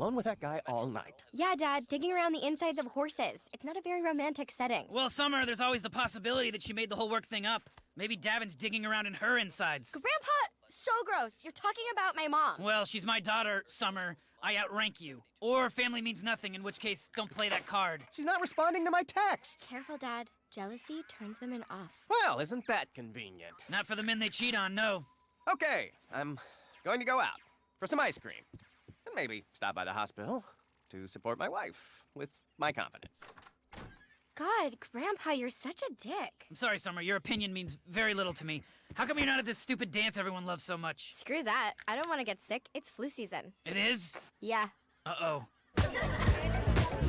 alone with that guy all night. Yeah, Dad, digging around the insides of horses. It's not a very romantic setting. Well, Summer, there's always the possibility that she made the whole work thing up. Maybe Davin's digging around in her insides. Grandpa, so gross. You're talking about my mom. Well, she's my daughter, Summer. I outrank you. Or family means nothing, in which case, don't play that card. She's not responding to my texts. Careful, Dad. Jealousy turns women off. Well, isn't that convenient? Not for the men they cheat on, no. Okay, I'm going to go out for some ice cream. And maybe stop by the hospital to support my wife with my confidence. God, Grandpa, you're such a dick. I'm sorry, Summer, your opinion means very little to me. How come you're not at this stupid dance everyone loves so much? Screw that. I don't want to get sick. It's flu season. It is? Yeah. Uh-oh.